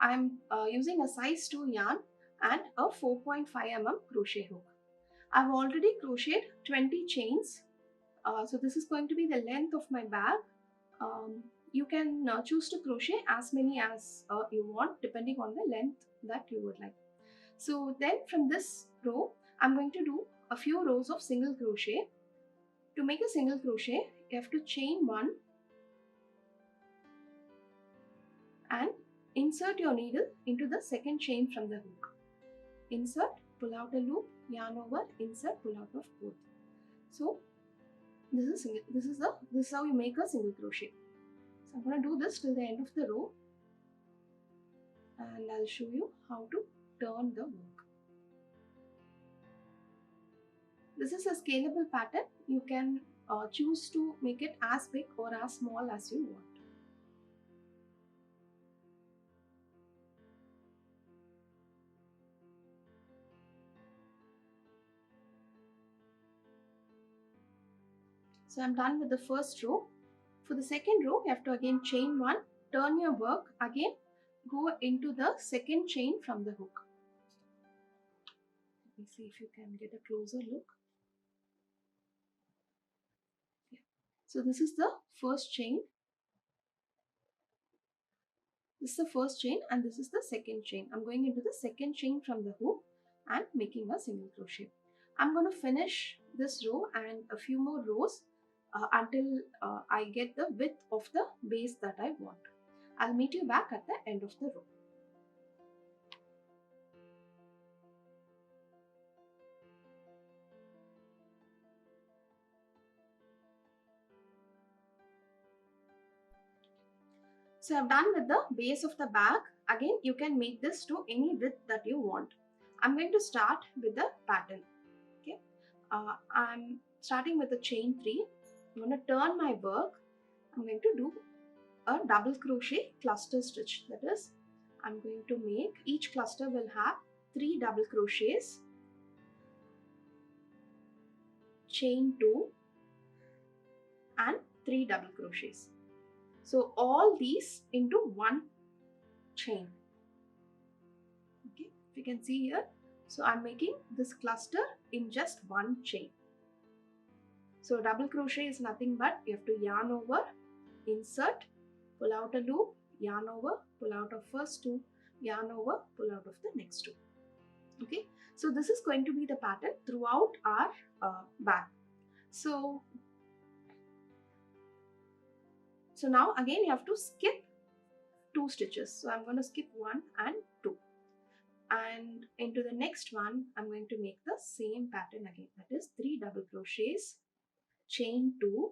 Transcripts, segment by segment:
I'm using a size 2 yarn and a 4.5 mm crochet hook. I've already crocheted 20 chains. So this is going to be the length of my bag. You can choose to crochet as many as you want depending on the length that you would like. So then from this row, I'm going to do a few rows of single crochet. To make a single crochet, you have to chain 1 and insert your needle into the second chain from the hook. Insert, pull out a loop, yarn over, insert, pull out of both. So this is how you make a single crochet. So I'm going to do this till the end of the row, and I'll show you how to turn the work. This is a scalable pattern. You can choose to make it as big or as small as you want. So I'm done with the first row. For the second row, you have to again chain 1, turn your work, again go into the second chain from the hook. Let me see if you can get a closer look. Yeah. So this is the first chain. This is the first chain and this is the second chain. I'm going into the second chain from the hook and making a single crochet. I'm going to finish this row and a few more rows until I get the width of the base that I want. I'll meet you back at the end of the row. So I've done with the base of the bag. Again, you can make this to any width that you want. I'm going to start with the pattern. Okay, I'm starting with the chain 3. I'm going to turn my work. I'm going to do a double crochet cluster stitch. That is, I'm going to make each cluster will have 3 double crochets, chain 2 and 3 double crochets. So all these into one chain. Okay, if you can see here, so I'm making this cluster in just one chain. So double crochet is nothing but you have to yarn over, insert, pull out a loop, yarn over, pull out of first 2, yarn over, pull out of the next 2. Okay, so this is going to be the pattern throughout our bag. So now again you have to skip 2 stitches. So I'm going to skip 1 and 2. And into the next one, I'm going to make the same pattern again. That is 3 double crochets, chain 2,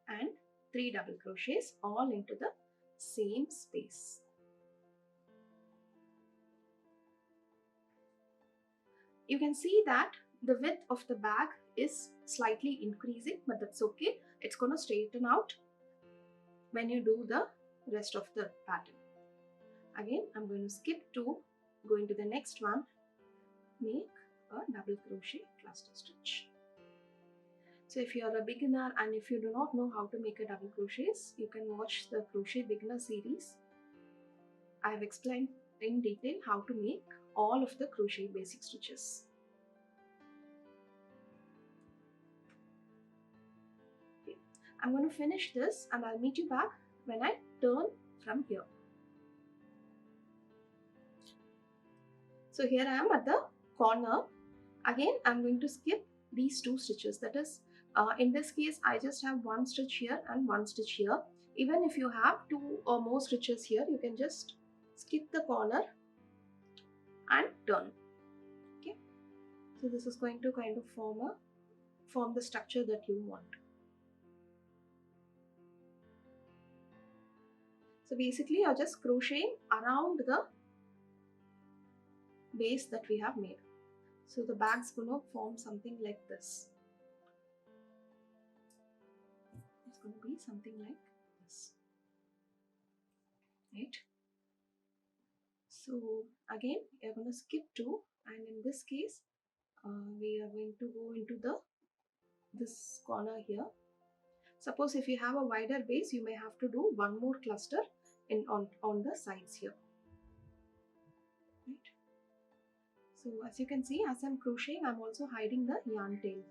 and 3 double crochets all into the same space. You can see that the width of the bag is slightly increasing, but that's okay. It's going to straighten out when you do the rest of the pattern. Again, I'm going to skip 2, go into the next one, make a double crochet cluster stitch. So if you are a beginner and if you do not know how to make a double crochets, you can watch the Crochet Beginner series. I have explained in detail how to make all of the crochet basic stitches. Okay. I'm going to finish this and I'll meet you back when I turn from here. So here I am at the corner. Again, I'm going to skip these 2 stitches. That is, in this case, I just have 1 stitch here and 1 stitch here. Even if you have 2 or more stitches here, you can just skip the corner and turn. Okay, so this is going to kind of form the structure that you want. So basically, you're just crocheting around the base that we have made. So the bag's going to form something like this. It's going to be something like this, right? So again, you're going to skip 2, and in this case, we are going to go into this corner here. Suppose if you have a wider base, you may have to do one more cluster on the sides here. Right. So as you can see, as I'm crocheting, I'm also hiding the yarn tail.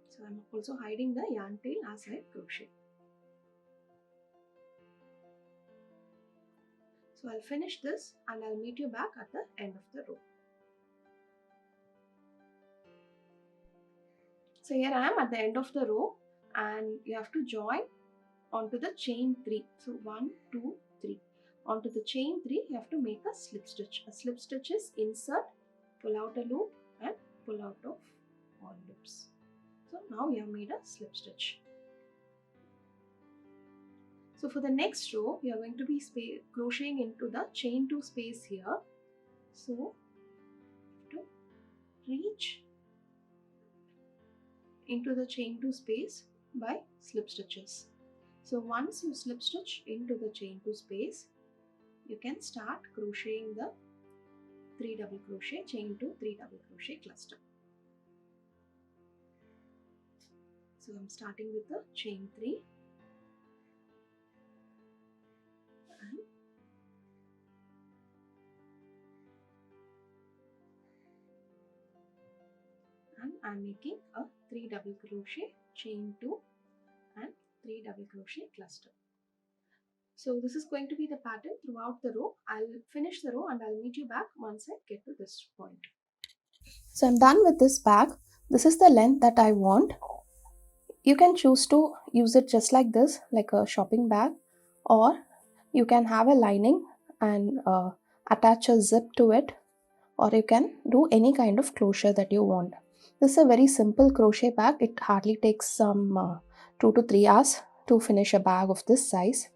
So I'm also hiding the yarn tail as I crochet. So I'll finish this and I'll meet you back at the end of the row. So here I am at the end of the row, and you have to join onto the chain 3. So 1, 2, 3. Onto the chain 3, you have to make a slip stitch. A slip stitch is insert, pull out a loop and pull out of all loops. So now you have made a slip stitch. So for the next row, you are going to be crocheting into the chain 2 space here. So to reach into the chain 2 space by slip stitches. So once you slip stitch into the chain 2 space, you can start crocheting the 3 double crochet, chain 2, 3 double crochet cluster. So I'm starting with the chain 3 and I'm making a 3 double crochet, chain 2 and 3 double crochet cluster. So this is going to be the pattern throughout the row. I'll finish the row and I'll meet you back once I get to this point. So I'm done with this bag. This is the length that I want. You can choose to use it just like this, like a shopping bag, or you can have a lining and attach a zip to it, or you can do any kind of closure that you want. This is a very simple crochet bag. It hardly takes some 2 to 3 hours to finish a bag of this size.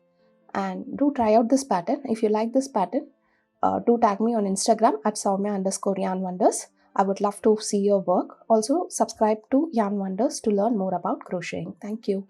And do try out this pattern. If you like this pattern, do tag me on Instagram at Soumya_yarn_wonders. I would love to see your work. Also, subscribe to Yarn Wonders to learn more about crocheting. Thank you.